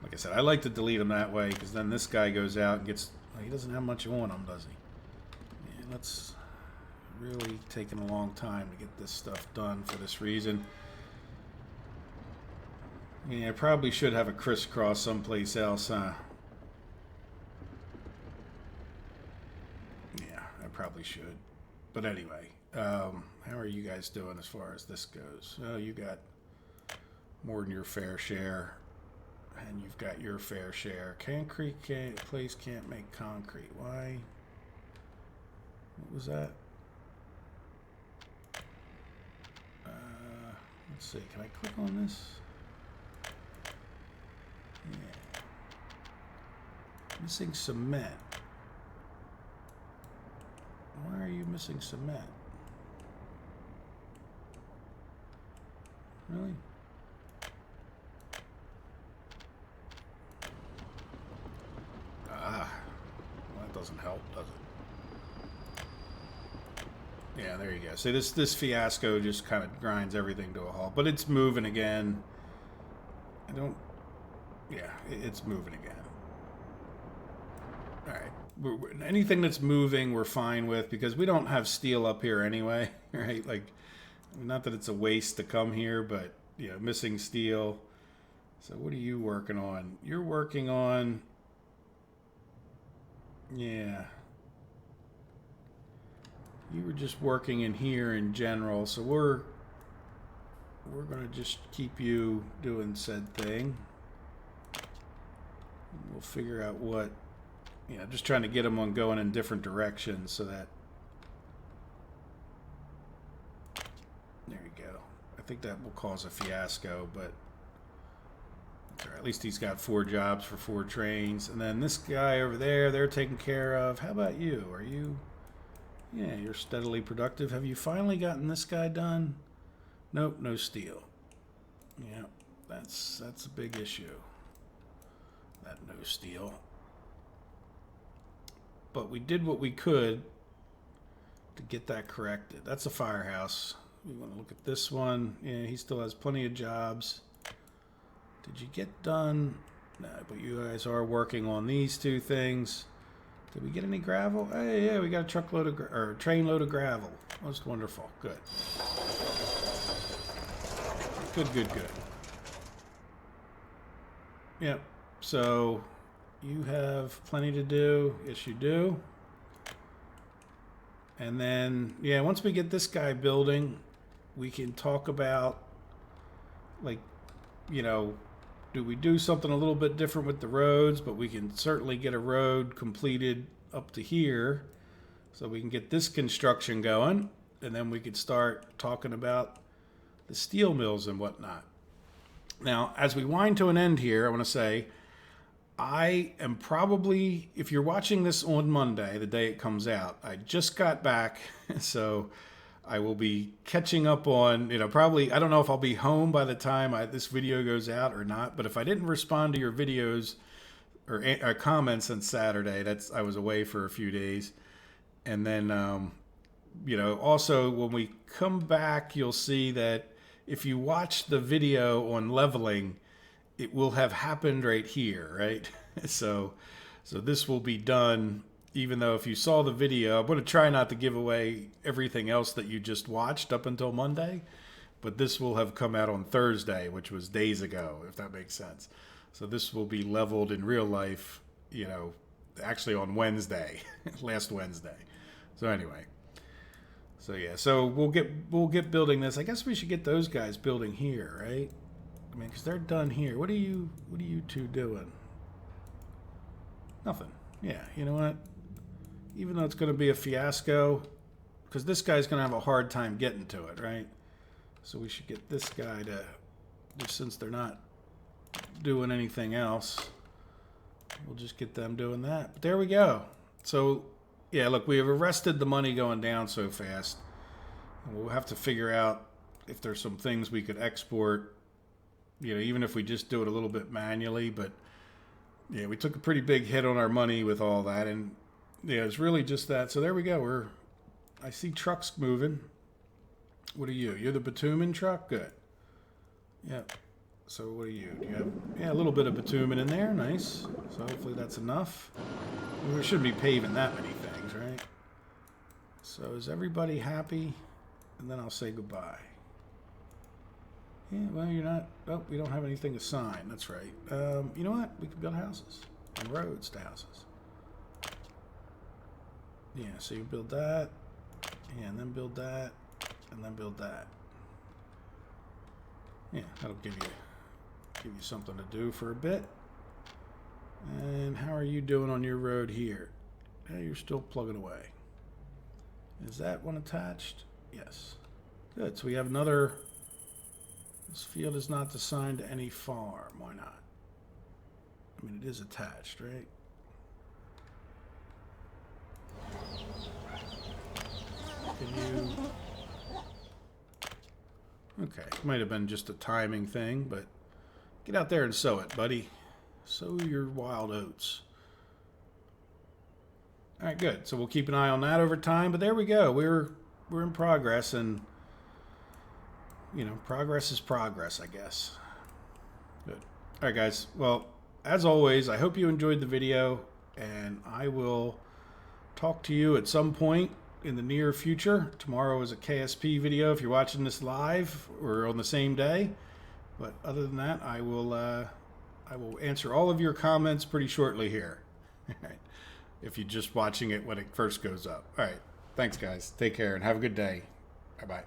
Like I said, I like to delete them that way because then this guy goes out and gets... Well, he doesn't have much on him, does he? Yeah, that's really taking a long time to get this stuff done for this reason. Yeah, I probably should have a crisscross someplace else, huh? Probably should, but anyway, how are you guys doing as far as this goes? Oh, you got more than your fair share, and you've got your fair share. Concrete place can't make concrete. Why? What was that? Let's see. Can I click on this? Yeah. Missing cement. Why are you missing cement? Really? Ah, well, that doesn't help, does it? Yeah, there you go. See, this fiasco just kind of grinds everything to a halt, but it's moving again. Yeah, it's moving again. All right. Anything that's moving we're fine with because we don't have steel up here anyway, right? Like, not that it's a waste to come here, but you know, missing steel. So what are you working on? You're working on, yeah, you were just working in here in general, so we're gonna just keep you doing said thing. We'll figure out what. You know, just trying to get them on going in different directions so that... There you go. I think that will cause a fiasco, but... Or at least he's got 4 jobs for 4 trains. And then this guy over there, they're taken care of. How about you? Are you... Yeah, you're steadily productive. Have you finally gotten this guy done? Nope, no steel. Yeah, that's a big issue. That no steel. But we did what we could to get that corrected. That's a firehouse. We want to look at this one. Yeah, he still has plenty of jobs. Did you get done? No, but you guys are working on these 2 things. Did we get any gravel? Hey, yeah, we got a truckload of or a train load of gravel. Most wonderful. Good. Good. Yep. So you have plenty to do. Yes, you do. And then, yeah, once we get this guy building, we can talk about, like, you know, do we do something a little bit different with the roads? But we can certainly get a road completed up to here so we can get this construction going. And then we could start talking about the steel mills and whatnot. Now, as we wind to an end here, I want to say, I am probably, if you're watching this on Monday, the day it comes out, I just got back, so I will be catching up on, you know, probably, I don't know if I'll be home by the time this video goes out or not, but if I didn't respond to your videos or comments on Saturday, I was away for a few days. And then, you know, also when we come back, you'll see that if you watch the video on leveling, it will have happened right here, right? So this will be done, even though if you saw the video, I'm going to try not to give away everything else that you just watched up until Monday, but this will have come out on Thursday, which was days ago, if that makes sense. So this will be leveled in real life, you know, actually on Wednesday, last Wednesday. So anyway, so yeah, so we'll get building this. I guess we should get those guys building here, right? I mean, because they're done here. What are you two doing? Nothing. Yeah, you know what? Even though it's going to be a fiasco, because this guy's going to have a hard time getting to it, right? So we should get this guy to, just since they're not doing anything else, we'll just get them doing that. But there we go. So, yeah, look, we have arrested the money going down so fast. We'll have to figure out if there's some things we could export, you know, even if we just do it a little bit manually. But, yeah, we took a pretty big hit on our money with all that. And, yeah, it's really just that. So there we go. I see trucks moving. What are you? You're the bitumen truck? Good. Yep. So what are you? Do you have, yeah, a little bit of bitumen in there. Nice. So hopefully that's enough. We shouldn't be paving that many things, right? So is everybody happy? And then I'll say goodbye. Yeah, well, you're not. Oh, we don't have anything to sign. That's right. You know what? We can build houses and roads to houses. Yeah, so you build that. Yeah, and then build that. And then build that. Yeah, that'll give you something to do for a bit. And how are you doing on your road here? Yeah, you're still plugging away. Is that one attached? Yes. Good. So we have another. This field is not assigned to any farm. Why not? I mean, it is attached, right? Can you? Okay, might have been just a timing thing, but get out there and sow it, buddy. Sow your wild oats. All right, good. So we'll keep an eye on that over time. But there we go. We're in progress, and you know, progress is progress, I guess. Good. All right, guys. Well, as always, I hope you enjoyed the video, and I will talk to you at some point in the near future. Tomorrow is a KSP video if you're watching this live or on the same day. But other than that, I will answer all of your comments pretty shortly here. All right. If you're just watching it when it first goes up. All right. Thanks, guys. Take care and have a good day. Bye-bye.